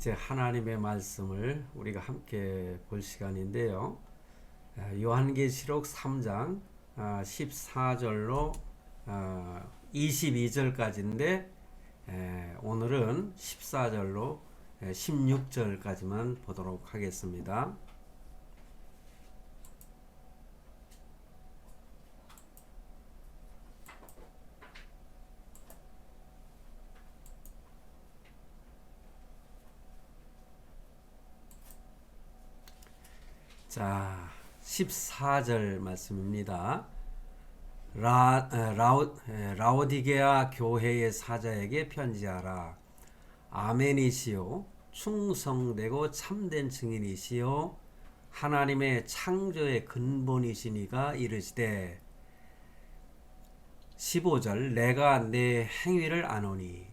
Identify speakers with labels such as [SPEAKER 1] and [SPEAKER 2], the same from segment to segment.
[SPEAKER 1] 이제 하나님의 말씀을 우리가 함께 볼 시간인데요. 요한계시록 3장 14절로 22절까지인데 오늘은 14절로 16절까지만 보도록 하겠습니다. 자, 14절 말씀입니다. 라오디게아 교회의 사자에게 편지하라. 아멘이시요 충성되고 참된 증인이시요 하나님의 창조의 근본이시니가 이르시되 15절 내가 내 행위를 아노니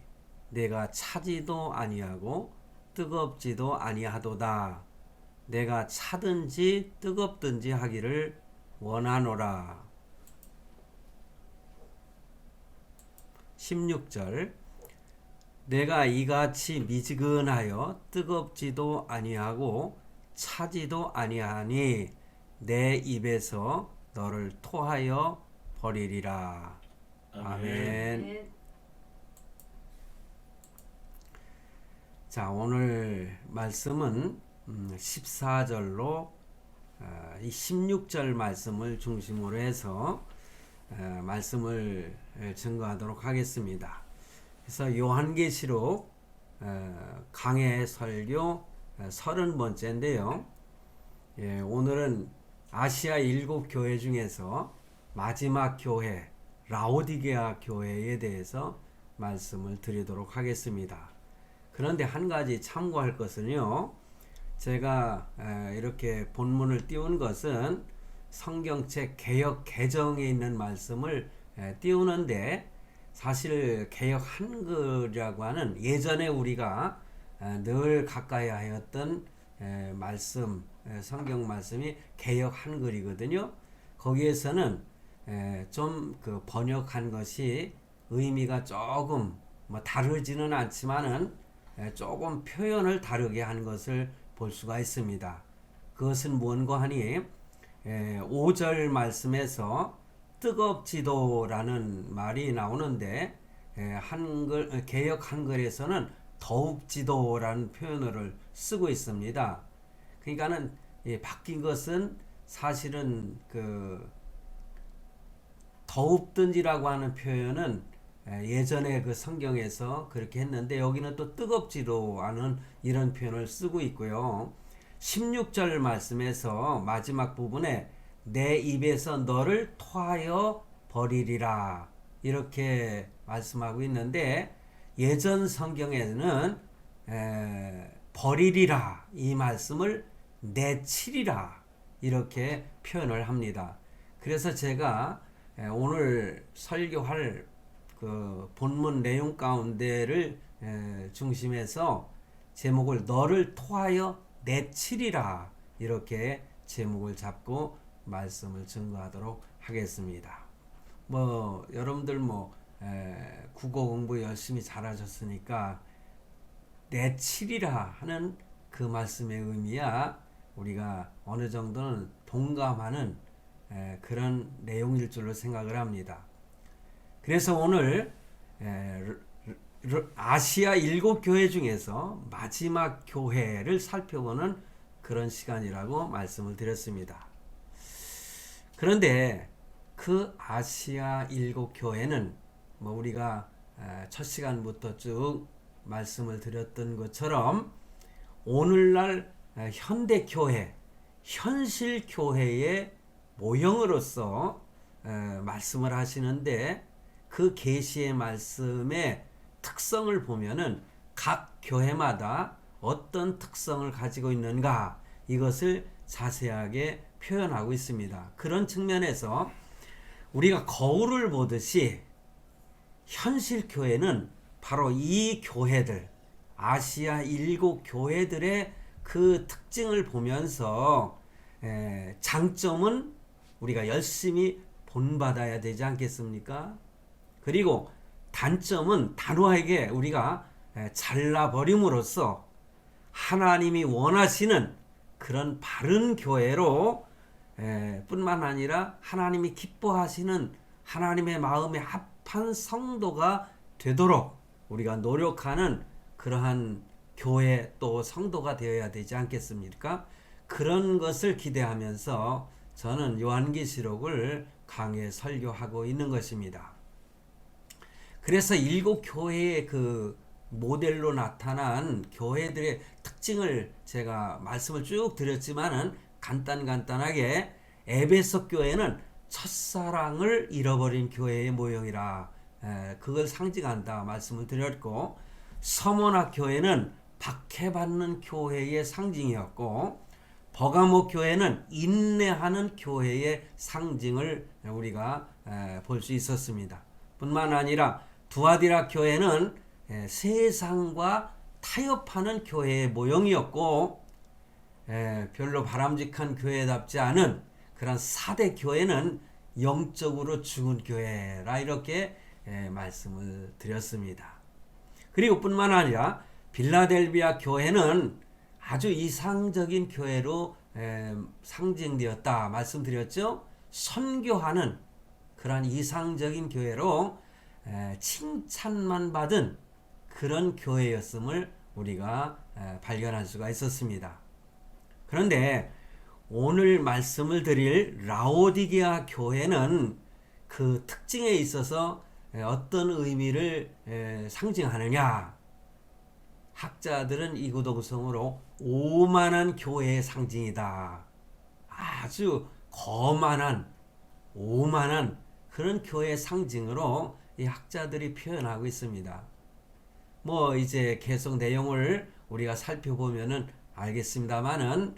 [SPEAKER 1] 내가 차지도 아니하고 뜨겁지도 아니하도다. 내가 차든지 뜨겁든지 하기를 원하노라. 16절 내가 이같이 미지근하여 뜨겁지도 아니하고 차지도 아니하니 내 입에서 너를 토하여 버리리라. 아멘. 자, 오늘 말씀은 14절로 이 16절 말씀을 중심으로 해서 말씀을 증거하도록 하겠습니다. 그래서 요한계시록 강해 설교 30번째인데요. 오늘은 아시아 7교회 중에서 마지막 교회 라오디게아 교회에 대해서 말씀을 드리도록 하겠습니다. 그런데 한 가지 참고할 것은요. 제가 이렇게 본문을 띄운 것은 성경책 개역 개정에 있는 말씀을 띄우는데 사실 개역 한글이라고 하는 예전에 우리가 늘 가까이 하였던 말씀, 성경 말씀이 개역 한글이거든요. 거기에서는 좀 그 번역한 것이 의미가 조금 뭐 다르지는 않지만은 조금 표현을 다르게 한 것을 볼 수가 있습니다. 그것은 뭔가 하니 5절 말씀에서 뜨겁지도라는 말이 나오는데 한글 개역 한글에서는 더욱지도라는 표현을 쓰고 있습니다. 그러니까는 바뀐 것은 사실은 그 더욱든지라고 하는 표현은 예전에 그 성경에서 그렇게 했는데 여기는 또 뜨겁지도 않은 이런 표현을 쓰고 있고요. 16절 말씀에서 마지막 부분에 내 입에서 너를 토하여 버리리라 이렇게 말씀하고 있는데 예전 성경에는 버리리라 이 말씀을 내치리라 이렇게 표현을 합니다. 그래서 제가 오늘 설교할 그 본문 내용 가운데를 중심해서 제목을 너를 토하여 내치리라 이렇게 제목을 잡고 말씀을 증거하도록 하겠습니다. 뭐 여러분들 국어 공부 열심히 잘하셨으니까 내치리라 하는 그 말씀의 의미야 우리가 어느 정도는 동감하는 그런 내용일 줄로 생각을 합니다. 그래서 오늘 아시아 7교회 중에서 마지막 교회를 살펴보는 그런 시간이라고 말씀을 드렸습니다. 그런데 그 아시아 7교회는 뭐 우리가 첫 시간부터 쭉 말씀을 드렸던 것처럼 오늘날 현대교회, 현실교회의 모형으로서 말씀을 하시는데 그 계시의 말씀의 특성을 보면은 각 교회마다 어떤 특성을 가지고 있는가 이것을 자세하게 표현하고 있습니다. 그런 측면에서 우리가 거울을 보듯이 현실 교회는 바로 이 교회들 아시아 7교회들의 그 특징을 보면서 장점은 우리가 열심히 본받아야 되지 않겠습니까? 그리고 단점은 단호하게 우리가 잘라버림으로써 하나님이 원하시는 그런 바른 교회로 뿐만 아니라 하나님이 기뻐하시는 하나님의 마음에 합한 성도가 되도록 우리가 노력하는 그러한 교회 또 성도가 되어야 되지 않겠습니까? 그런 것을 기대하면서 저는 요한계시록을 강해 설교하고 있는 것입니다. 그래서 7교회의 그 모델로 나타난 교회들의 특징을 제가 말씀을 쭉 드렸지만은 간단하게 에베소 교회는 첫사랑을 잃어버린 교회의 모형이라 그걸 상징한다 말씀을 드렸고, 서모나 교회는 박해받는 교회의 상징이었고, 버가모 교회는 인내하는 교회의 상징을 우리가 볼 수 있었습니다. 뿐만 아니라 두아디라 교회는 세상과 타협하는 교회의 모형이었고, 별로 바람직한 교회답지 않은 그런 사대 교회는 영적으로 죽은 교회라 이렇게 말씀을 드렸습니다. 그리고 뿐만 아니라 빌라델비아 교회는 아주 이상적인 교회로 상징되었다 말씀드렸죠. 선교하는 그런 이상적인 교회로 칭찬만 받은 그런 교회였음을 우리가 발견할 수가 있었습니다. 그런데 오늘 말씀을 드릴 라오디게아 교회는 그 특징에 있어서 어떤 의미를 상징하느냐? 학자들은 이구동성으로 오만한 교회의 상징이다. 아주 거만한 오만한 그런 교회의 상징으로 이 학자들이 표현하고 있습니다. 뭐 이제 계속 내용을 우리가 살펴보면은 알겠습니다만은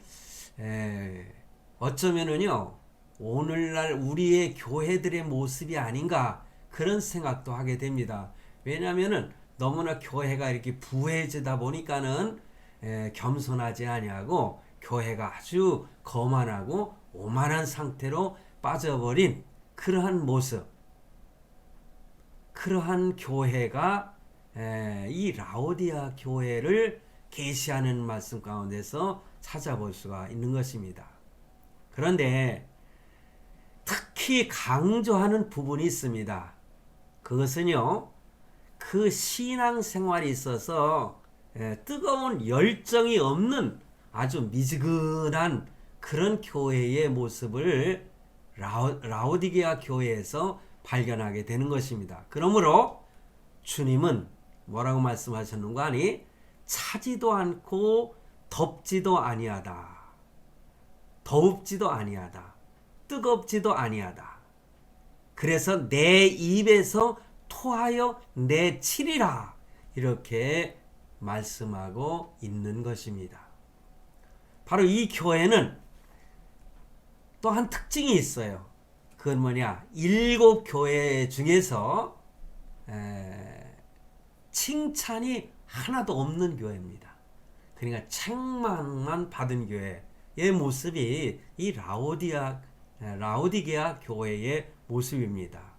[SPEAKER 1] 어쩌면은요 오늘날 우리의 교회들의 모습이 아닌가 그런 생각도 하게 됩니다. 왜냐하면은 너무나 교회가 이렇게 부해지다 보니까는 겸손하지 아니하고 교회가 아주 거만하고 오만한 상태로 빠져버린 그러한 모습, 그러한 교회가 이 라오디아 교회를 계시하는 말씀 가운데서 찾아볼 수가 있는 것입니다. 그런데 특히 강조하는 부분이 있습니다. 그것은요, 그 신앙생활이 있어서 뜨거운 열정이 없는 아주 미지근한 그런 교회의 모습을 라오디게아 교회에서 발견하게 되는 것입니다. 그러므로 주님은 뭐라고 말씀하셨는가 하니 차지도 않고 덥지도 아니하다. 더웁지도 아니하다. 뜨겁지도 아니하다. 그래서 내 입에서 토하여 내치리라. 이렇게 말씀하고 있는 것입니다. 바로 이 교회는 또 한 특징이 있어요. 그건 뭐냐? 7교회 중에서 칭찬이 하나도 없는 교회입니다. 그러니까 책망만 받은 교회의 모습이 이 라오디게아 교회의 모습입니다.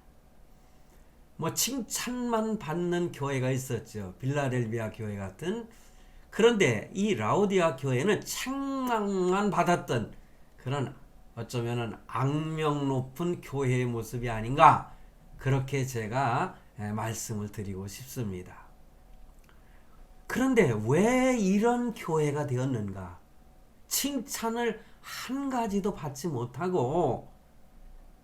[SPEAKER 1] 뭐 칭찬만 받는 교회가 있었죠. 빌라델비아 교회 같은. 그런데 이 라오디게아 교회는 책망만 받았던 그런 어쩌면은 악명 높은 교회의 모습이 아닌가 그렇게 제가 말씀을 드리고 싶습니다. 그런데 왜 이런 교회가 되었는가? 칭찬을 한 가지도 받지 못하고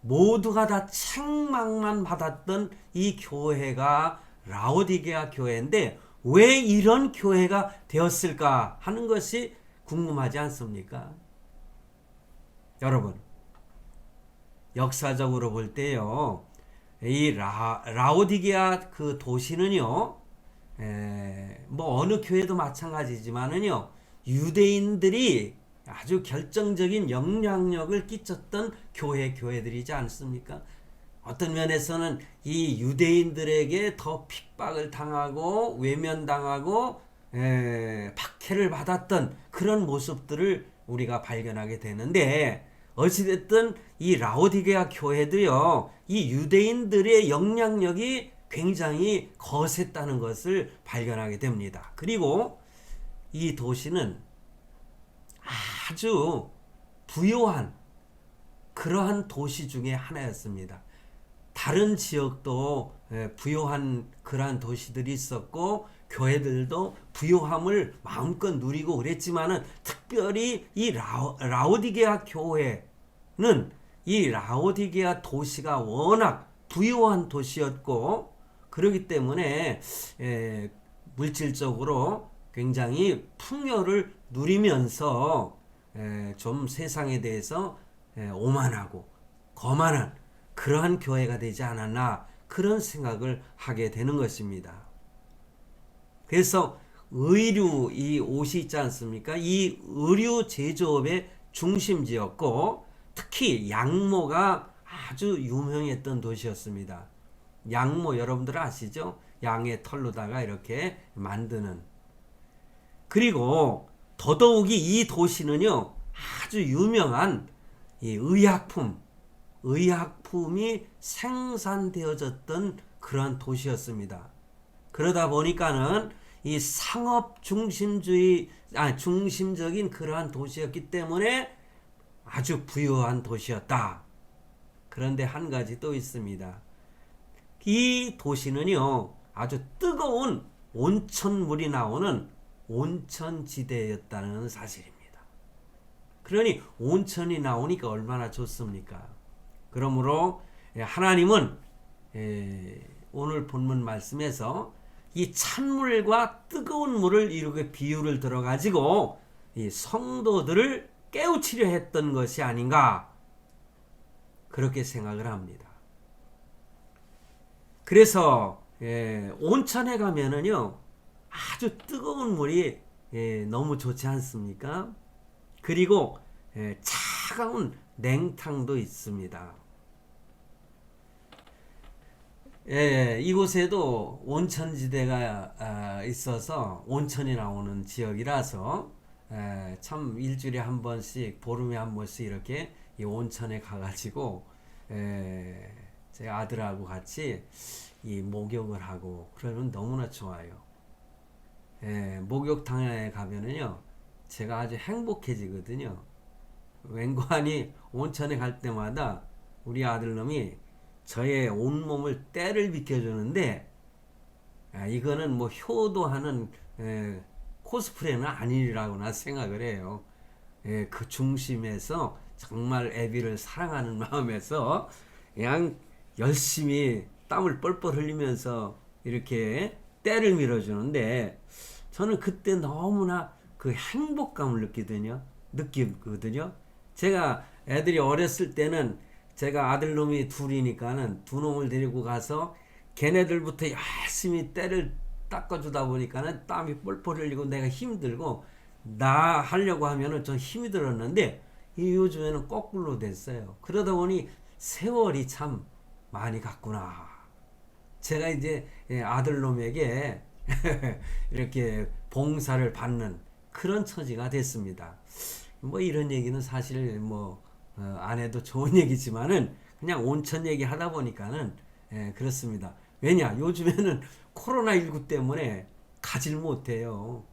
[SPEAKER 1] 모두가 다 책망만 받았던 이 교회가 라오디게아 교회인데 왜 이런 교회가 되었을까 하는 것이 궁금하지 않습니까? 여러분, 역사적으로 볼 때요, 이 라오디게아 그 도시는요, 뭐 어느 교회도 마찬가지지만은요, 유대인들이 아주 결정적인 영향력을 끼쳤던 교회들이지 않습니까? 어떤 면에서는 이 유대인들에게 더 핍박을 당하고 외면당하고 박해를 받았던 그런 모습들을 우리가 발견하게 되는데, 어찌됐든 이 라오디게아 교회도요, 이 유대인들의 영향력이 굉장히 거셌다는 것을 발견하게 됩니다. 그리고 이 도시는 아주 부요한 그러한 도시 중에 하나였습니다. 다른 지역도 부요한 그러한 도시들이 있었고 교회들도 부요함을 마음껏 누리고 그랬지만은 특별히 이 라오디게아 교회는 이 라오디게아 도시가 워낙 부요한 도시였고 그렇기 때문에 물질적으로 굉장히 풍요를 누리면서 좀 세상에 대해서 오만하고 거만한 그러한 교회가 되지 않았나 그런 생각을 하게 되는 것입니다. 그래서 의류 이 옷이 있지 않습니까? 이 의류 제조업의 중심지였고 특히 양모가 아주 유명했던 도시였습니다. 양모 여러분들 아시죠? 양의 털로다가 이렇게 만드는. 그리고 더더욱이 이 도시는요 아주 유명한 이 의약품이 생산되어졌던 그러한 도시였습니다. 그러다 보니까는 이 상업 중심적인 그러한 도시였기 때문에 아주 부유한 도시였다. 그런데 한 가지 또 있습니다. 이 도시는요 아주 뜨거운 온천물이 나오는 온천지대였다는 사실입니다. 그러니 온천이 나오니까 얼마나 좋습니까? 그러므로 하나님은 오늘 본문 말씀에서 이 찬물과 뜨거운 물을 이렇게 비유를 들어가지고 이 성도들을 깨우치려 했던 것이 아닌가 그렇게 생각을 합니다. 그래서 온천에 가면은요 아주 뜨거운 물이 너무 좋지 않습니까? 그리고 차가운 냉탕도 있습니다. 이곳에도 온천지대가 있어서 온천이 나오는 지역이라서 참 일주일에 한 번씩 보름에 한 번씩 이렇게 이 온천에 가가지고 제 아들하고 같이 이 목욕을 하고 그러면 너무나 좋아요. 목욕탕에 가면은요 제가 아주 행복해지거든요. 웬관이 온천에 갈 때마다 우리 아들놈이 저의 온몸을 때를 비켜주는데 이거는 뭐 효도하는 코스프레는 아니라고나 생각을 해요. 그 중심에서 정말 애비를 사랑하는 마음에서 그냥 열심히 땀을 뻘뻘 흘리면서 이렇게 때를 밀어주는데 저는 그때 너무나 그 행복감을 느끼거든요. 제가 애들이 어렸을 때는 제가 아들놈이 둘이니까는 두 놈을 데리고 가서 걔네들부터 열심히 때를 닦아주다 보니까는 땀이 뻘뻘 흘리고 내가 힘들고 나 하려고 하면은 좀 힘이 들었는데 이 요즘에는 거꾸로 됐어요. 그러다 보니 세월이 참 많이 갔구나. 제가 이제 아들놈에게 이렇게 봉사를 받는 그런 처지가 됐습니다. 뭐 이런 얘기는 사실 안 해도 좋은 얘기지만은 그냥 온천 얘기 하다 보니까는 그렇습니다. 왜냐 요즘에는 코로나19 때문에 가질 못해요.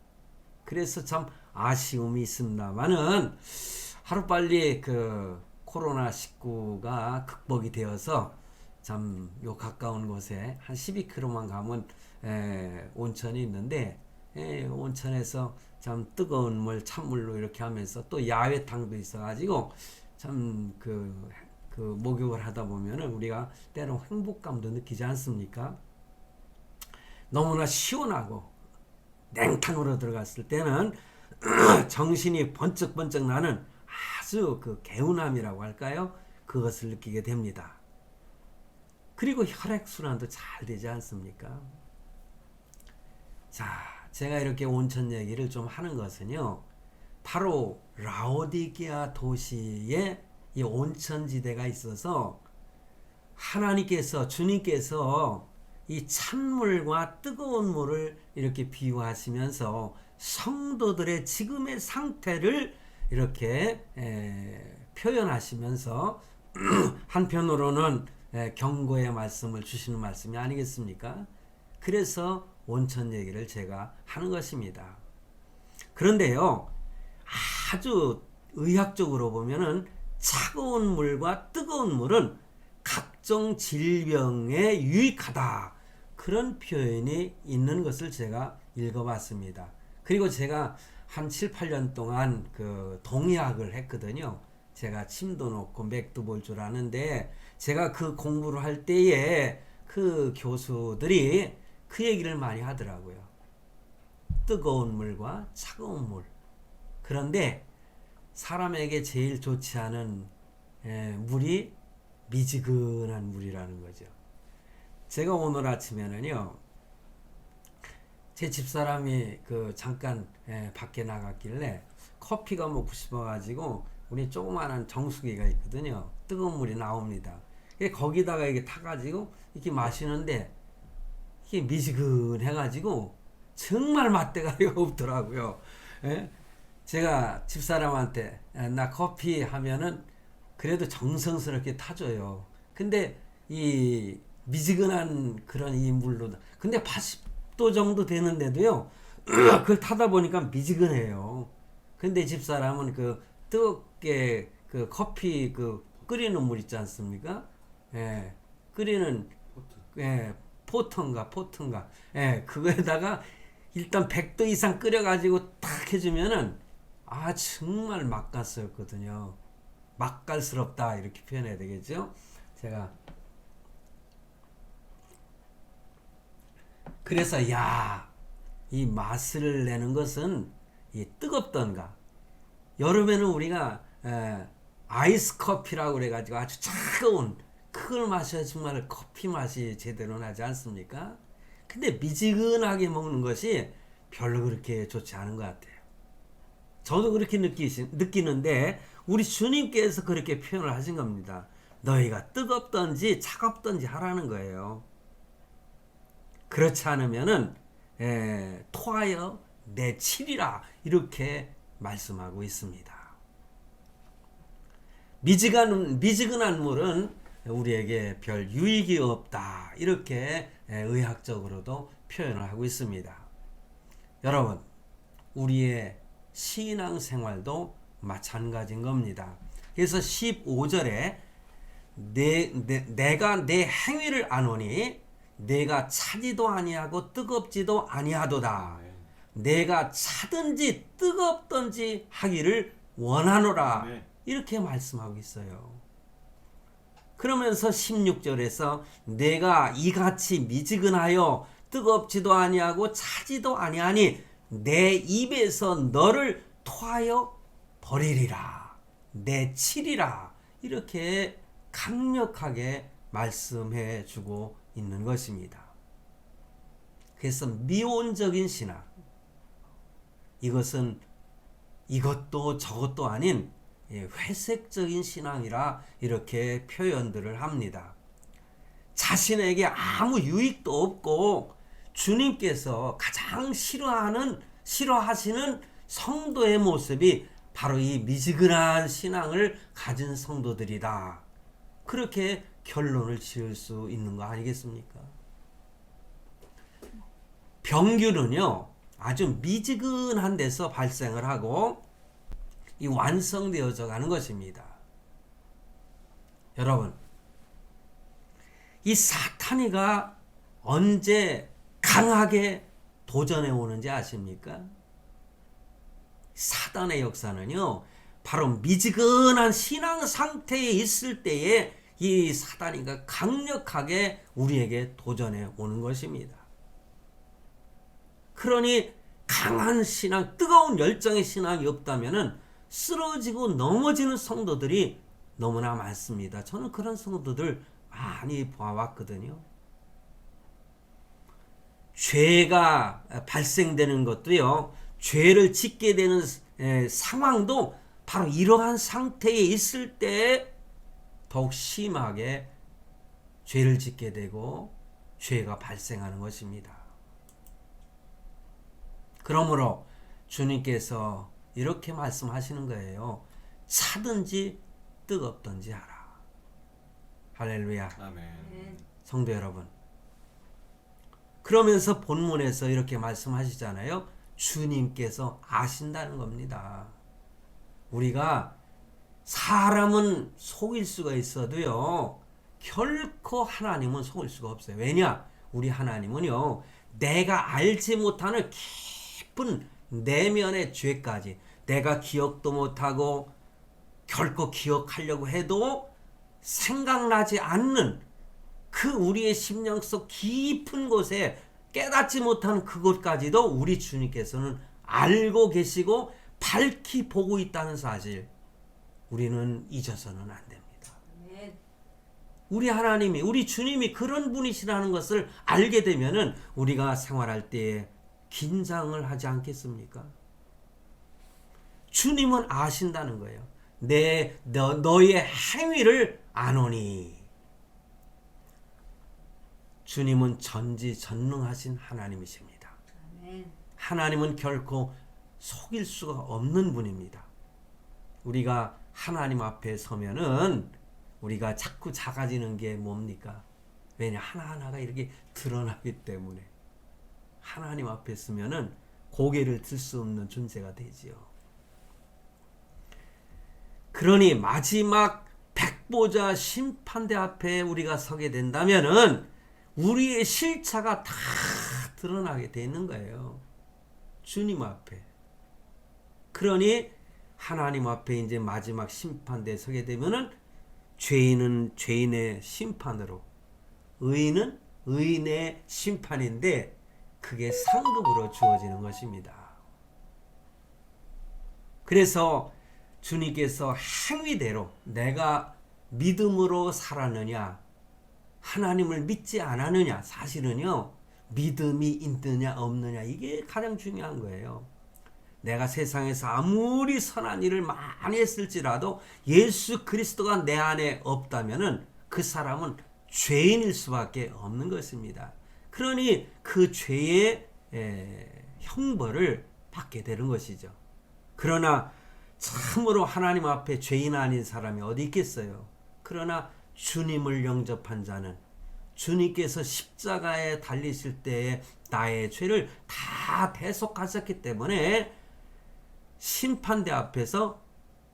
[SPEAKER 1] 그래서 참 아쉬움이 있습니다만은 하루빨리 그 코로나19가 극복이 되어서 참 요 가까운 곳에 한 12km만 가면 온천이 있는데 온천에서 참 뜨거운 물 찬물로 이렇게 하면서 또 야외탕도 있어가지고 참 그 목욕을 하다 보면은 우리가 때로 행복감도 느끼지 않습니까? 너무나 시원하고 냉탕으로 들어갔을 때는 정신이 번쩍번쩍 나는 아주 그 개운함이라고 할까요? 그것을 느끼게 됩니다. 그리고 혈액순환도 잘 되지 않습니까? 자, 제가 이렇게 온천 얘기를 좀 하는 것은요, 바로 라오디게아 도시에 이 온천지대가 있어서 하나님께서, 주님께서 이 찬물과 뜨거운 물을 이렇게 비유하시면서 성도들의 지금의 상태를 이렇게 표현하시면서 한편으로는 경고의 말씀을 주시는 말씀이 아니겠습니까? 그래서 온천 얘기를 제가 하는 것입니다. 그런데요, 아주 의학적으로 보면은 차가운 물과 뜨거운 물은 각종 질병에 유익하다. 그런 표현이 있는 것을 제가 읽어봤습니다. 그리고 제가 한 7, 8년 동안 그 동의학을 했거든요. 제가 침도 놓고 맥도 볼 줄 아는데 제가 그 공부를 할 때에 그 교수들이 그 얘기를 많이 하더라고요. 뜨거운 물과 차가운 물. 그런데 사람에게 제일 좋지 않은 물이 미지근한 물이라는 거죠. 제가 오늘 아침에는요, 제 집사람이 그 잠깐 밖에 나갔길래 커피가 먹고 싶어가지고 우리 조그마한 정수기가 있거든요. 뜨거운 물이 나옵니다. 거기다가 이게 타가지고 이렇게 마시는데 이게 미지근해가지고 정말 맛대가리가 없더라고요. 예? 제가 집사람한테 나 커피 하면은 그래도 정성스럽게 타줘요. 근데 이 미지근한 그런 이 물로 근데 80도 정도 되는데도요 그걸 타다 보니까 미지근해요. 근데 집사람은 그 뜨겁게 그 커피 그 끓이는 물 있지 않습니까? 예, 끓이는 포트인가 그거에다가 일단 100도 이상 끓여가지고 딱 해주면은 정말 맛깔스럽거든요. 맛깔스럽다 이렇게 표현해야 되겠죠. 제가 그래서 이 맛을 내는 것은 이 뜨겁던가 여름에는 우리가 아이스 커피라고 그래가지고 아주 차가운 그걸 마셔야 정말 커피 맛이 제대로 나지 않습니까? 근데 미지근하게 먹는 것이 별로 그렇게 좋지 않은 것 같아요. 저도 그렇게 느끼는데 우리 주님께서 그렇게 표현을 하신 겁니다. 너희가 뜨겁든지 차갑든지 하라는 거예요. 그렇지 않으면은 토하여 내치리라 이렇게 말씀하고 있습니다. 미지근한 물은 우리에게 별 유익이 없다 이렇게 의학적으로도 표현을 하고 있습니다. 여러분, 우리의 신앙생활도 마찬가지인 겁니다. 그래서 15절에 내가 내 행위를 아노니 내가 차지도 아니하고 뜨겁지도 아니하도다. 내가 차든지 뜨겁든지 하기를 원하노라. 이렇게 말씀하고 있어요. 그러면서 16절에서 내가 이같이 미지근하여 뜨겁지도 아니하고 차지도 아니하니 내 입에서 너를 토하여 버리리라. 내치리라. 이렇게 강력하게 말씀해 주고 있는 것입니다. 그래서 미온적인 신앙, 이것은 이것도 저것도 아닌 회색적인 신앙이라 이렇게 표현들을 합니다. 자신에게 아무 유익도 없고 주님께서 가장 싫어하시는 성도의 모습이 바로 이 미지근한 신앙을 가진 성도들이다. 그렇게 결론을 지을 수 있는 거 아니겠습니까? 병균은요, 아주 미지근한 데서 발생을 하고 이 완성되어져 가는 것입니다. 여러분, 이 사탄이가 언제 강하게 도전해 오는지 아십니까? 사단의 역사는요, 바로 미지근한 신앙 상태에 있을 때에 이 사단이가 강력하게 우리에게 도전해 오는 것입니다. 그러니 강한 신앙, 뜨거운 열정의 신앙이 없다면은 쓰러지고 넘어지는 성도들이 너무나 많습니다. 저는 그런 성도들 많이 보아왔거든요. 죄가 발생되는 것도요, 죄를 짓게 되는 상황도 바로 이러한 상태에 있을 때 더욱 심하게 죄를 짓게 되고 죄가 발생하는 것입니다. 그러므로 주님께서 이렇게 말씀하시는 거예요. 차든지 뜨겁든지 하라. 할렐루야.
[SPEAKER 2] 아멘.
[SPEAKER 1] 성도 여러분, 그러면서 본문에서 이렇게 말씀하시잖아요. 주님께서 아신다는 겁니다. 우리가 사람은 속일 수가 있어도요, 결코 하나님은 속일 수가 없어요. 왜냐? 우리 하나님은요, 내가 알지 못하는 깊은 내면의 죄까지 내가 기억도 못하고 결코 기억하려고 해도 생각나지 않는 그 우리의 심령 속 깊은 곳에 깨닫지 못하는 그곳까지도 우리 주님께서는 알고 계시고 밝히 보고 있다는 사실, 우리는 잊어서는 안 됩니다. 우리 하나님이, 우리 주님이 그런 분이시라는 것을 알게 되면은 우리가 생활할 때에 긴장을 하지 않겠습니까? 주님은 아신다는 거예요. 너의 행위를 아노니. 주님은 전지전능하신 하나님이십니다. 하나님은 결코 속일 수가 없는 분입니다. 우리가 하나님 앞에 서면은 우리가 자꾸 작아지는 게 뭡니까? 왜냐? 하나하나가 이렇게 드러나기 때문에. 하나님 앞에 서면은 고개를 들 수 없는 존재가 되지요. 그러니 마지막 백보자 심판대 앞에 우리가 서게 된다면은 우리의 실체가 다 드러나게 되는 거예요. 주님 앞에. 그러니 하나님 앞에 이제 마지막 심판대에 서게 되면은 죄인은 죄인의 심판으로, 의인은 의인의 심판인데 그게 상급으로 주어지는 것입니다. 그래서 주님께서 행위대로 내가 믿음으로 살았느냐, 하나님을 믿지 않았느냐, 사실은요, 믿음이 있느냐 없느냐, 이게 가장 중요한 거예요. 내가 세상에서 아무리 선한 일을 많이 했을지라도 예수 그리스도가 내 안에 없다면은 그 사람은 죄인일 수밖에 없는 것입니다. 그러니 그 죄의 형벌을 받게 되는 것이죠. 그러나 참으로 하나님 앞에 죄인 아닌 사람이 어디 있겠어요? 그러나 주님을 영접한 자는 주님께서 십자가에 달리실 때에 나의 죄를 다 대속하셨기 때문에 심판대 앞에서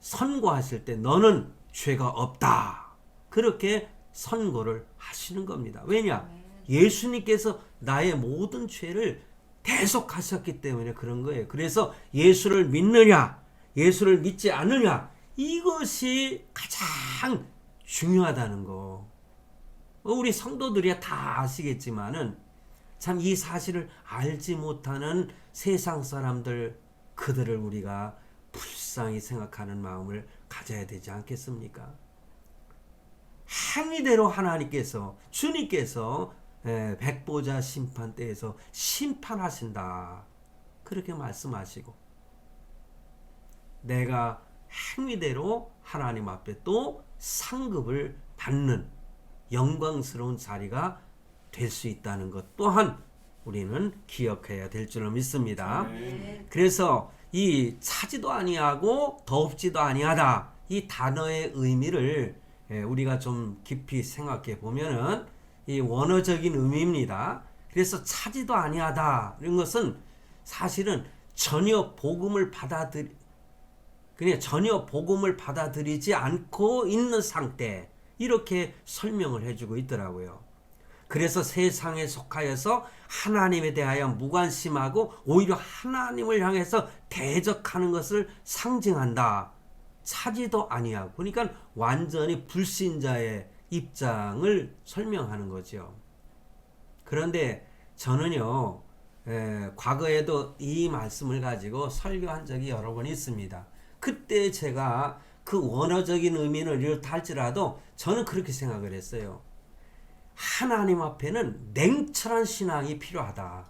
[SPEAKER 1] 선고하실 때 너는 죄가 없다, 그렇게 선고를 하시는 겁니다. 왜냐? 예수님께서 나의 모든 죄를 대속하셨기 때문에 그런 거예요. 그래서 예수를 믿느냐, 예수를 믿지 않느냐, 이것이 가장 중요하다는 거. 우리 성도들이 다 아시겠지만은 참 이 사실을 알지 못하는 세상 사람들, 그들을 우리가 불쌍히 생각하는 마음을 가져야 되지 않겠습니까? 행위대로 하나님께서, 주님께서 백보자 심판대에서 심판하신다, 그렇게 말씀하시고 내가 행위대로 하나님 앞에 또 상급을 받는 영광스러운 자리가 될 수 있다는 것 또한 우리는 기억해야 될 줄로 믿습니다. 그래서 이 차지도 아니하고 덥지도 아니하다, 이 단어의 의미를 우리가 좀 깊이 생각해 보면은 이 원어적인 의미입니다. 그래서 차지도 아니하다 이런 것은 사실은 전혀 복음을 받아들이지 않고 있는 상태, 이렇게 설명을 해주고 있더라고요. 그래서 세상에 속하여서 하나님에 대하여 무관심하고 오히려 하나님을 향해서 대적하는 것을 상징한다. 차지도 아니하고, 그러니까 완전히 불신자의 입장을 설명하는 거죠. 그런데 저는요, 과거에도 이 말씀을 가지고 설교한 적이 여러 번 있습니다. 그때 제가 그 원어적인 의미는 이렇다 할지라도 저는 그렇게 생각을 했어요. 하나님 앞에는 냉철한 신앙이 필요하다.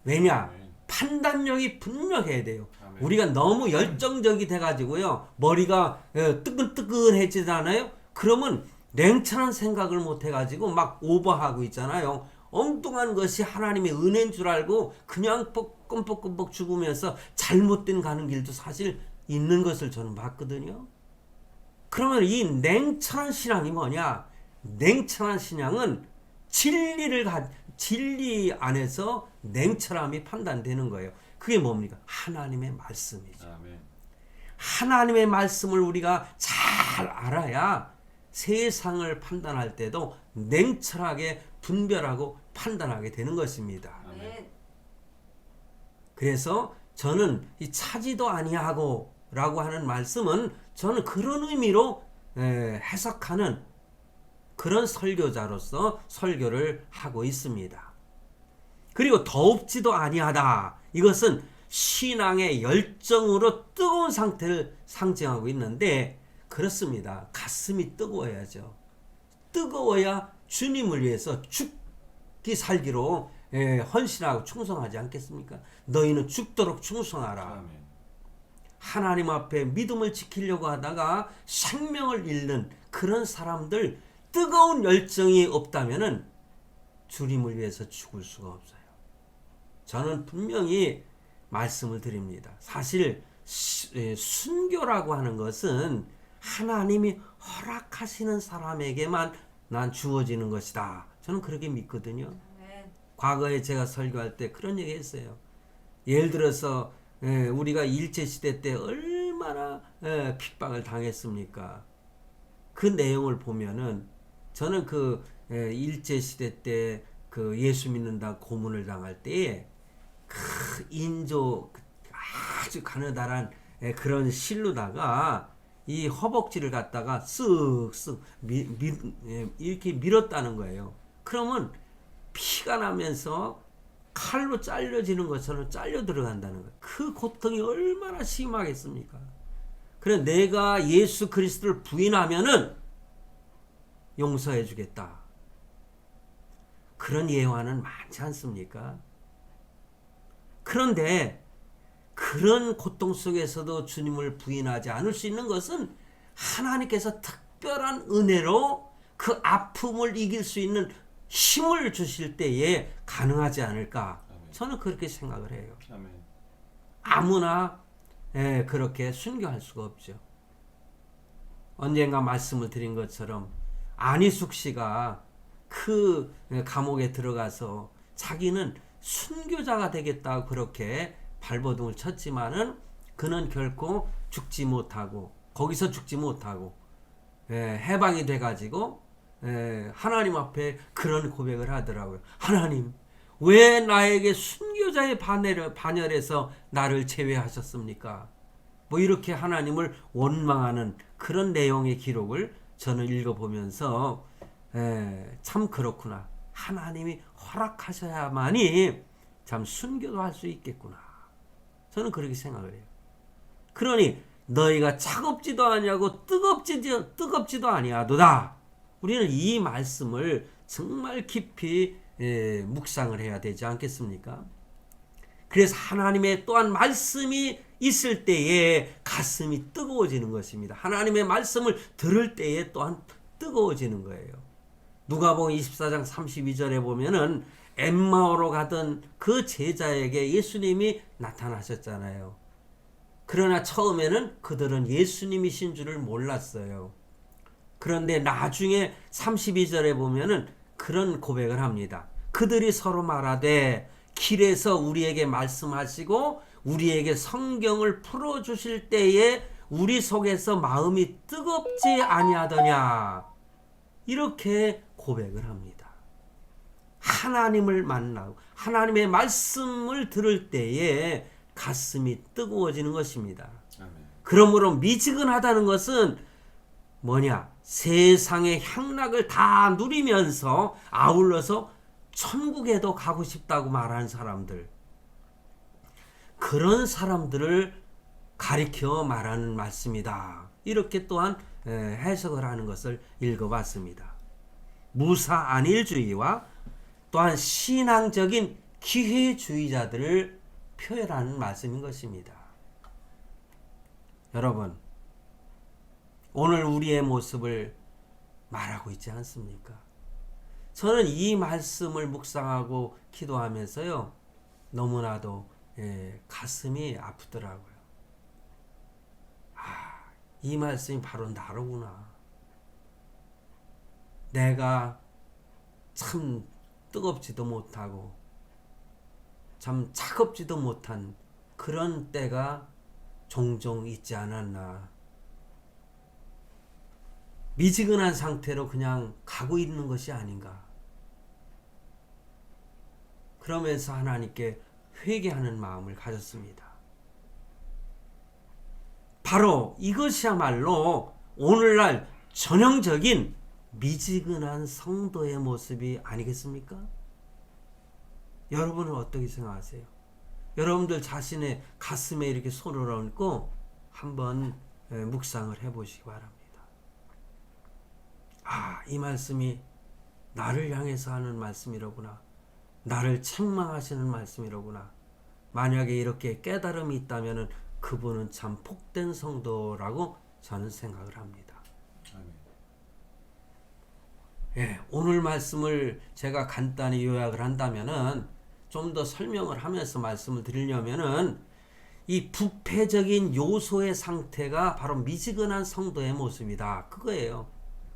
[SPEAKER 1] 왜냐? 판단력이 분명해야 돼요. 우리가 너무 열정적이 돼가지고요, 머리가 뜨끈뜨끈해지잖아요. 그러면 냉철한 생각을 못 해가지고 막 오버하고 있잖아요. 엉뚱한 것이 하나님의 은혜인 줄 알고 그냥 뻑뻑뻑뻑 죽으면서 잘못된 가는 길도 사실 있는 것을 저는 봤거든요. 그러면 이 냉철한 신앙이 뭐냐? 냉철한 신앙은 진리 안에서 냉철함이 판단되는 거예요. 그게 뭡니까? 하나님의 말씀이죠.
[SPEAKER 2] 아멘.
[SPEAKER 1] 하나님의 말씀을 우리가 잘 알아야 세상을 판단할 때도 냉철하게 분별하고 판단하게 되는 것입니다.
[SPEAKER 2] 아멘.
[SPEAKER 1] 그래서 저는 이 차지도 아니하고 라고 하는 말씀은 저는 그런 의미로 해석하는 그런 설교자로서 설교를 하고 있습니다. 그리고 더웁지도 아니하다. 이것은 신앙의 열정으로 뜨거운 상태를 상징하고 있는데 그렇습니다. 가슴이 뜨거워야죠. 뜨거워야 주님을 위해서 죽기 살기로 헌신하고 충성하지 않겠습니까? 너희는 죽도록 충성하라.
[SPEAKER 2] 아멘.
[SPEAKER 1] 하나님 앞에 믿음을 지키려고 하다가 생명을 잃는 그런 사람들, 뜨거운 열정이 없다면은 주님을 위해서 죽을 수가 없어요. 저는 분명히 말씀을 드립니다. 사실 순교라고 하는 것은 하나님이 허락하시는 사람에게만 난 주어지는 것이다. 저는 그렇게 믿거든요. 과거에 제가 설교할 때 그런 얘기 했어요. 예를 들어서 우리가 일제시대 때 얼마나 핍박을 당했습니까? 그 내용을 보면은 저는 그 일제시대 때 그 예수 믿는다 고문을 당할 때에 그 인조 아주 가느다란 그런 실로다가 이 허벅지를 갖다가 쓱쓱 이렇게 밀었다는 거예요. 그러면 피가 나면서 칼로 잘려지는 것처럼 잘려 들어간다는 거예요. 그 고통이 얼마나 심하겠습니까? 그래 내가 예수 그리스도를 부인하면은 용서해 주겠다. 그런 예화는 많지 않습니까? 그런데 그런 고통 속에서도 주님을 부인하지 않을 수 있는 것은 하나님께서 특별한 은혜로 그 아픔을 이길 수 있는 힘을 주실 때에 가능하지 않을까. 저는 그렇게 생각을 해요. 아무나 그렇게 순교할 수가 없죠. 언젠가 말씀을 드린 것처럼 안희숙 씨가 그 감옥에 들어가서 자기는 순교자가 되겠다고 그렇게 발버둥을 쳤지만은 그는 결코 죽지 못하고 거기서 죽지 못하고 해방이 돼가지고 하나님 앞에 그런 고백을 하더라고요. 하나님, 왜 나에게 순교자의 반열에서 나를 제외하셨습니까? 뭐 이렇게 하나님을 원망하는 그런 내용의 기록을 저는 읽어보면서 참 그렇구나. 하나님이 허락하셔야만이 참 순교도 할 수 있겠구나. 저는 그렇게 생각을 해요. 그러니 너희가 차갑지도 아니하고 뜨겁지도 아니하도다. 우리는 이 말씀을 정말 깊이 묵상을 해야 되지 않겠습니까? 그래서 하나님의 또한 말씀이 있을 때에 가슴이 뜨거워지는 것입니다. 하나님의 말씀을 들을 때에 또한 뜨거워지는 거예요. 누가복음 24장 32절에 보면은 엠마오로 가던 그 제자에게 예수님이 나타나셨잖아요. 그러나 처음에는 그들은 예수님이신 줄을 몰랐어요. 그런데 나중에 32절에 보면은 그런 고백을 합니다. 그들이 서로 말하되 길에서 우리에게 말씀하시고 우리에게 성경을 풀어주실 때에 우리 속에서 마음이 뜨겁지 아니하더냐. 이렇게 고백을 합니다. 하나님을 만나고 하나님의 말씀을 들을 때에 가슴이 뜨거워지는 것입니다. 아멘. 그러므로 미지근하다는 것은 뭐냐? 세상의 향락을 다 누리면서 아울러서 천국에도 가고 싶다고 말하는 사람들, 그런 사람들을 가리켜 말하는 말씀이다. 이렇게 또한 해석을 하는 것을 읽어봤습니다. 무사 안일주의와 또한 신앙적인 기회주의자들을 표현하는 말씀인 것입니다. 여러분, 오늘 우리의 모습을 말하고 있지 않습니까? 저는 이 말씀을 묵상하고 기도하면서요, 너무나도 가슴이 아프더라고요. 이 말씀이 바로 나로구나. 내가 참 뜨겁지도 못하고 참 차갑지도 못한 그런 때가 종종 있지 않았나. 미지근한 상태로 그냥 가고 있는 것이 아닌가. 그러면서 하나님께 회개하는 마음을 가졌습니다. 바로 이것이야말로 오늘날 전형적인 미지근한 성도의 모습이 아니겠습니까? 여러분은 어떻게 생각하세요? 여러분들 자신의 가슴에 이렇게 손을 얹고 한번 묵상을 해보시기 바랍니다. 아, 이 말씀이 나를 향해서 하는 말씀이로구나. 나를 책망하시는 말씀이로구나. 만약에 이렇게 깨달음이 있다면 그분은 참 복된 성도라고 저는 생각을 합니다. 예, 오늘 말씀을 제가 간단히 요약을 한다면은 좀 더 설명을 하면서 말씀을 드리려면은 이 부패적인 요소의 상태가 바로 미지근한 성도의 모습이다. 그거예요.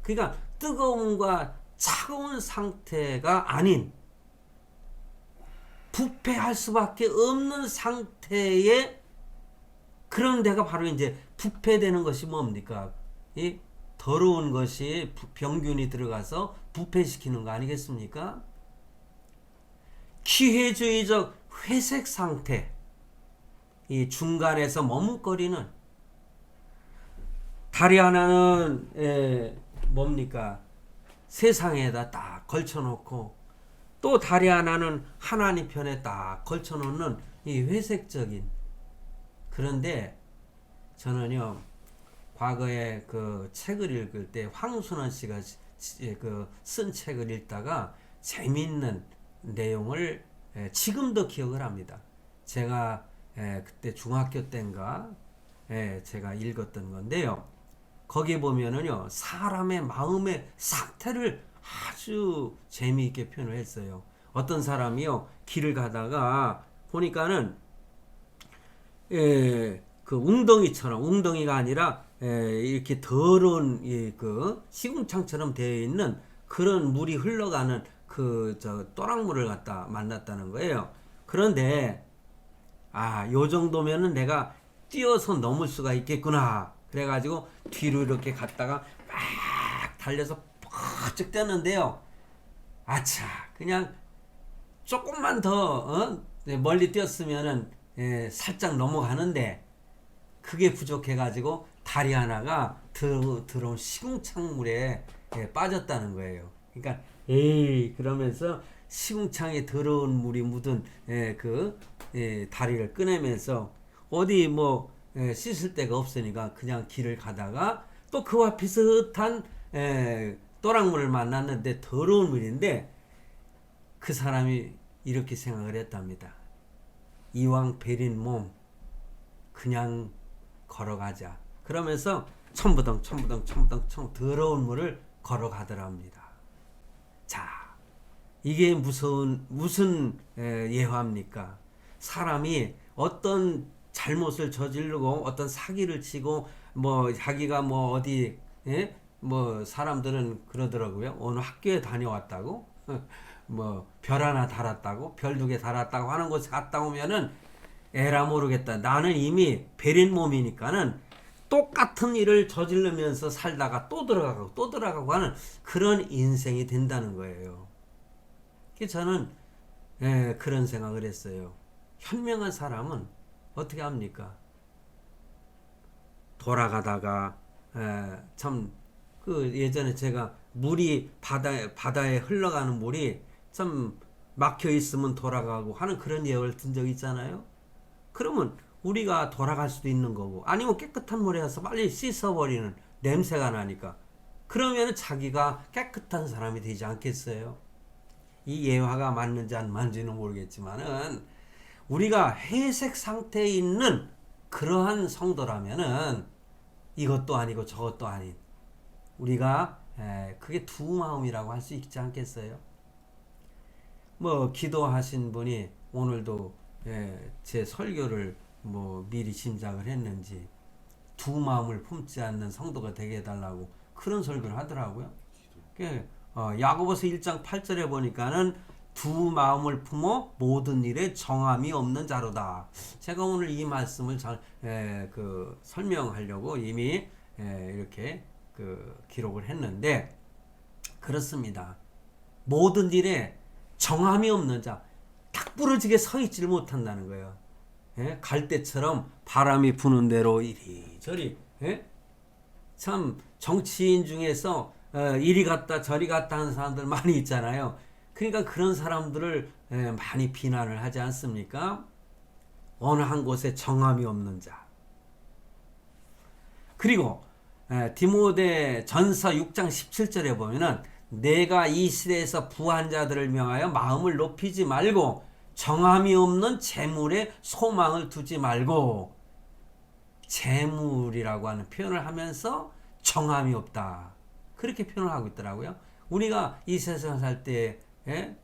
[SPEAKER 1] 그러니까 뜨거움과 차가운 상태가 아닌 부패할 수밖에 없는 상태의 그런 데가 바로 이제 부패되는 것이 뭡니까? 이 더러운 것이 병균이 들어가서 부패시키는 거 아니겠습니까? 기회주의적 회색 상태, 이 중간에서 머뭇거리는 다리 하나는 뭡니까? 세상에다 딱 걸쳐놓고 또 다리 하나는 하나님 편에 딱 걸쳐놓는 이 회색적인. 그런데 저는요 과거에 그 책을 읽을 때 황순원 씨가 그 쓴 책을 읽다가 재미있는 내용을 지금도 기억을 합니다. 제가 그때 중학교 때인가 제가 읽었던 건데요. 거기 보면은요 사람의 마음의 상태를 아주 재미있게 표현을 했어요. 어떤 사람이요 길을 가다가 보니까는 그 웅덩이가 아니라 이렇게 더러운 그 시궁창처럼 되어 있는 그런 물이 흘러가는 그 또랑물을 갖다 만났다는 거예요. 그런데 요 정도면은 내가 뛰어서 넘을 수가 있겠구나. 그래가지고 뒤로 이렇게 갔다가 막 달려서 퍽쩍 뛰었는데요. 아차, 그냥 조금만 더 멀리 뛰었으면은 살짝 넘어가는데 그게 부족해가지고 다리 하나가 들어온 시궁창물에 빠졌다는 거예요. 그러니까 그러면서 시궁창에 더러운 물이 묻은 그 다리를 꺼내면서 어디 뭐 씻을 데가 없으니까 그냥 길을 가다가 또 그와 비슷한 또랑물을 만났는데 더러운 물인데 그 사람이 이렇게 생각을 했답니다. 이왕 베린 몸 그냥 걸어가자. 그러면서 첨부덩 더러운 물을 걸어가더랍니다. 자, 이게 무슨 예화입니까? 사람이 어떤 잘못을 저지르고 어떤 사기를 치고 뭐 자기가 뭐 어디 뭐 사람들은 그러더라고요. 어느 학교에 다녀왔다고 뭐 별 하나 달았다고 별 2개 달았다고 하는 곳에 갔다 오면은 에라 모르겠다. 나는 이미 베린 몸이니까는 똑같은 일을 저지르면서 살다가 또 들어가고 하는 그런 인생이 된다는 거예요. 그래서 저는 그런 생각을 했어요. 현명한 사람은 어떻게 합니까? 돌아가다가 참 그 예전에 제가 물이 바다에 흘러가는 물이 좀 막혀 있으면 돌아가고 하는 그런 예언을 든 적 있잖아요. 그러면 우리가 돌아갈 수도 있는 거고 아니면 깨끗한 물에 가서 빨리 씻어버리는 냄새가 나니까 그러면 자기가 깨끗한 사람이 되지 않겠어요? 이 예화가 맞는지 안 맞는지는 모르겠지만은 우리가 회색 상태에 있는 그러한 성도라면은 이것도 아니고 저것도 아닌 우리가 그게 두 마음이라고 할 수 있지 않겠어요? 뭐 기도하신 분이 오늘도 제 설교를 뭐 미리 짐작을 했는지 두 마음을 품지 않는 성도가 되게 해달라고 그런 설교를 하더라고요. 야고보서 1장 8절에 보니까는 두 마음을 품어 모든 일에 정함이 없는 자로다. 제가 오늘 이 말씀을 잘 설명하려고 이미 이렇게 기록을 했는데 그렇습니다. 모든 일에 정함이 없는 자, 딱 부러지게 서 있지를 못한다는 거예요. 갈대처럼 바람이 부는 대로 이리저리. 참 정치인 중에서 이리 갔다 저리 갔다 하는 사람들 많이 있잖아요. 그러니까 그런 사람들을 많이 비난을 하지 않습니까? 어느 한 곳에 정함이 없는 자. 그리고 디모데 전서 6장 17절에 보면은 내가 이 시대에서 부한 자들을 명하여 마음을 높이지 말고 정함이 없는 재물에 소망을 두지 말고, 재물이라고 하는 표현을 하면서 정함이 없다, 그렇게 표현을 하고 있더라고요. 우리가 이 세상 살 때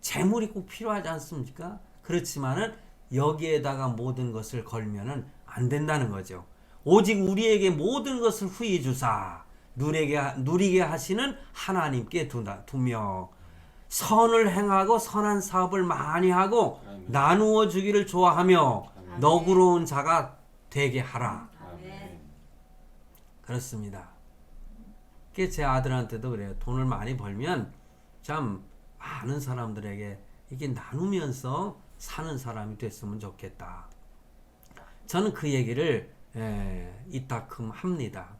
[SPEAKER 1] 재물이 꼭 필요하지 않습니까? 그렇지만은 여기에다가 모든 것을 걸면은 안 된다는 거죠. 오직 우리에게 모든 것을 후히 주사 누리게 하시는 하나님께 두며 선을 행하고 선한 사업을 많이 하고
[SPEAKER 2] 아멘.
[SPEAKER 1] 나누어 주기를 좋아하며
[SPEAKER 3] 아멘.
[SPEAKER 1] 너그러운 자가 되게 하라.
[SPEAKER 3] 아멘.
[SPEAKER 1] 그렇습니다. 그게 제 아들한테도 그래요. 돈을 많이 벌면 참 많은 사람들에게 이게 나누면서 사는 사람이 됐으면 좋겠다. 저는 그 얘기를 이따금 합니다.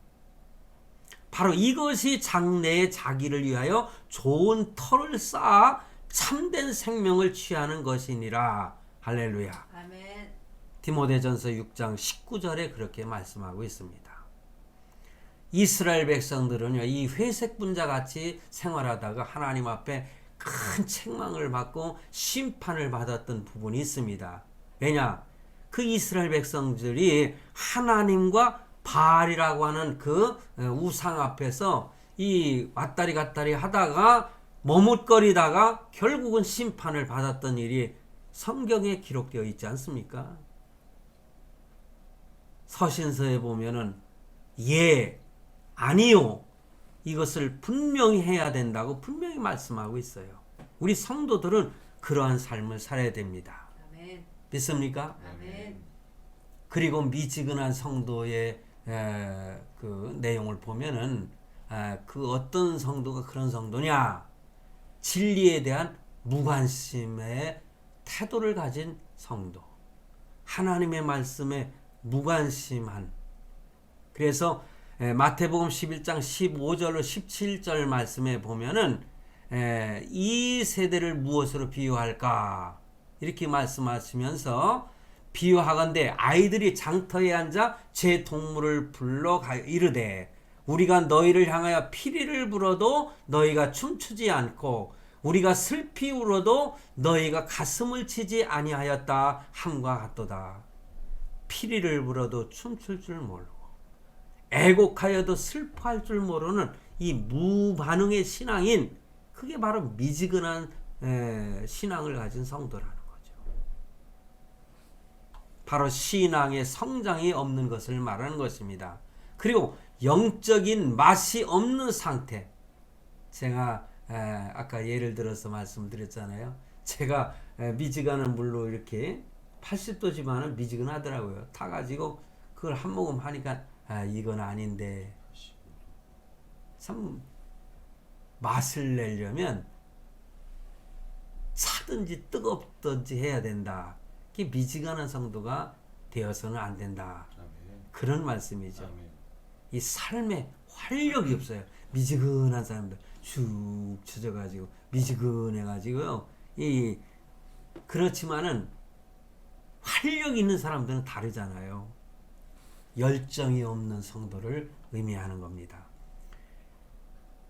[SPEAKER 1] 바로 이것이 장래의 자기를 위하여 좋은 터를 쌓아 참된 생명을 취하는 것이니라. 할렐루야.
[SPEAKER 3] 아멘.
[SPEAKER 1] 디모데전서 6장 19절에 그렇게 말씀하고 있습니다. 이스라엘 백성들은요, 이 회색 분자 같이 생활하다가 하나님 앞에 큰 책망을 받고 심판을 받았던 부분이 있습니다. 왜냐? 그 이스라엘 백성들이 하나님과 바알이라고 하는 그 우상 앞에서 이 왔다리 갔다리 하다가 머뭇거리다가 결국은 심판을 받았던 일이 성경에 기록되어 있지 않습니까? 서신서에 보면은 예, 아니요, 이것을 분명히 해야 된다고 분명히 말씀하고 있어요. 우리 성도들은 그러한 삶을 살아야 됩니다.
[SPEAKER 3] 아멘.
[SPEAKER 1] 믿습니까?
[SPEAKER 3] 아멘.
[SPEAKER 1] 그리고 미지근한 성도의 그 내용을 보면은 그 어떤 성도가 그런 성도냐? 진리에 대한 무관심의 태도를 가진 성도, 하나님의 말씀에 무관심한. 그래서 마태복음 11장 15절로 17절 말씀에 보면은 이 세대를 무엇으로 비유할까? 이렇게 말씀하시면서 비유하건대 아이들이 장터에 앉아 제 동물을 불러 이르되 우리가 너희를 향하여 피리를 불어도 너희가 춤추지 않고 우리가 슬피 울어도 너희가 가슴을 치지 아니하였다 함과 같도다. 피리를 불어도 춤출 줄 모르고 애곡하여도 슬퍼할 줄 모르는 이 무반응의 신앙인, 그게 바로 미지근한 신앙을 가진 성도라는 거죠. 바로 신앙의 성장이 없는 것을 말하는 것입니다. 그리고 영적인 맛이 없는 상태. 제가 아까 예를 들어서 말씀드렸잖아요. 제가 미지근한 물로 이렇게 80도지만은 미지근하더라고요. 타가지고 그걸 한 모금 하니까 이건 아닌데, 참 맛을 내려면 차든지 뜨겁든지 해야 된다. 그게 미지근한 성도가 되어서는 안 된다.
[SPEAKER 2] 아멘.
[SPEAKER 1] 그런 말씀이죠.
[SPEAKER 2] 아멘.
[SPEAKER 1] 이 삶에 활력이 없어요. 미지근한 사람들 쭉 쳐져가지고 미지근해가지고요. 그렇지만은 활력 있는 사람들은 다르잖아요. 열정이 없는 성도를 의미하는 겁니다.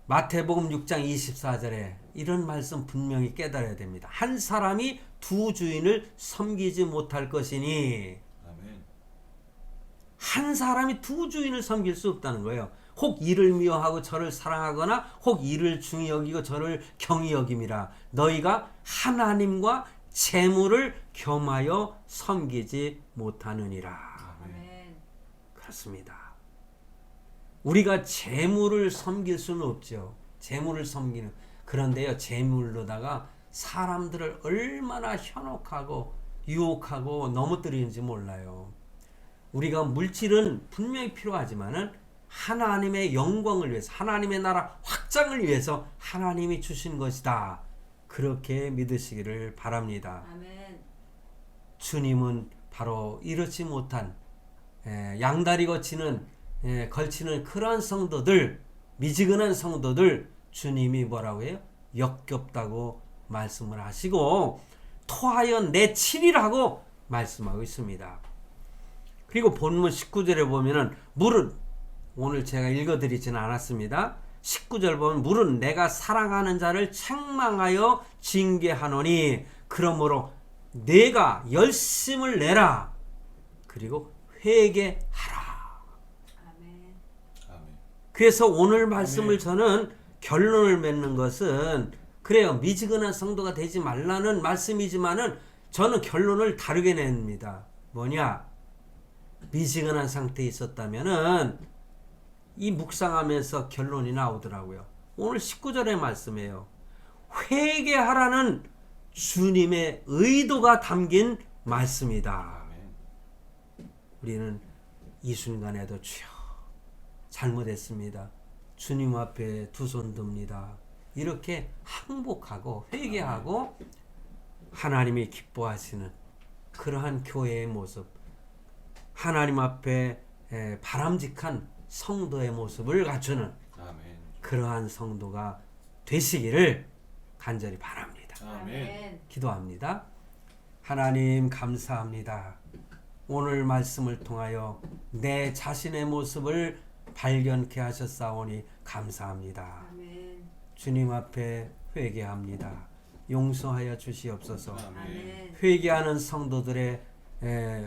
[SPEAKER 1] 마태복음 6장 24절에 이런 말씀 분명히 깨달아야 됩니다. 한 사람이 두 주인을 섬기지 못할 것이니,
[SPEAKER 2] 아멘.
[SPEAKER 1] 한 사람이 두 주인을 섬길 수 없다는 거예요. 혹 이를 미워하고 저를 사랑하거나 혹 이를 중히 여기고 저를 경히 여김이라. 너희가 하나님과 재물을 겸하여 섬기지 못하느니라.
[SPEAKER 3] 아멘.
[SPEAKER 1] 그렇습니다. 우리가 재물을 섬길 수는 없죠. 재물을 섬기는. 그런데요, 재물로다가 사람들을 얼마나 현혹하고 유혹하고 넘어뜨리는지 몰라요. 우리가 물질은 분명히 필요하지만은 하나님의 영광을 위해서, 하나님의 나라 확장을 위해서 하나님이 주신 것이다. 그렇게 믿으시기를 바랍니다.
[SPEAKER 2] 아멘.
[SPEAKER 1] 주님은 바로 이렇지 못한 양다리 걸치는 그러한 성도들, 미지근한 성도들 주님이 뭐라고 해요? 역겹다고 말씀을 하시고 토하여 내치리라고 말씀하고 있습니다. 그리고 본문 19절에 보면은 물은, 오늘 제가 읽어드리지는 않았습니다. 19절 보면 물은 내가 사랑하는 자를 책망하여 징계하노니 그러므로 내가 열심을 내라. 그리고 회개하라.
[SPEAKER 2] 아멘.
[SPEAKER 3] 아멘.
[SPEAKER 1] 그래서 오늘 말씀을 저는 결론을 맺는 것은 그래요. 미지근한 성도가 되지 말라는 말씀이지만은 저는 결론을 다르게 냅니다. 뭐냐? 미지근한 상태에 있었다면은 이 묵상하면서 결론이 나오더라고요. 오늘 19절의 말씀이에요. 회개하라는 주님의 의도가 담긴 말씀이다.
[SPEAKER 3] 아멘.
[SPEAKER 1] 우리는 이 순간에도 주여 잘못했습니다. 주님 앞에 두 손 듭니다. 이렇게 항복하고 회개하고 하나님이 기뻐하시는 그러한 교회의 모습, 하나님 앞에 바람직한 성도의 모습을 갖추는
[SPEAKER 3] 아멘.
[SPEAKER 1] 그러한 성도가 되시기를 간절히 바랍니다.
[SPEAKER 3] 아멘.
[SPEAKER 1] 기도합니다. 하나님 감사합니다. 오늘 말씀을 통하여 내 자신의 모습을 발견케 하셨사오니 감사합니다.
[SPEAKER 2] 아멘.
[SPEAKER 1] 주님 앞에 회개합니다. 용서하여 주시옵소서.
[SPEAKER 2] 아멘.
[SPEAKER 1] 회개하는 성도들의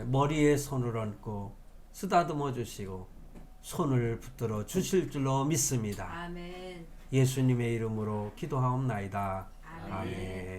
[SPEAKER 1] 머리에 손을 얹고 쓰다듬어 주시고 손을 붙들어 주실 줄로 믿습니다.
[SPEAKER 2] 아멘.
[SPEAKER 1] 예수님의 이름으로 기도하옵나이다.
[SPEAKER 2] 아멘.
[SPEAKER 1] 아멘.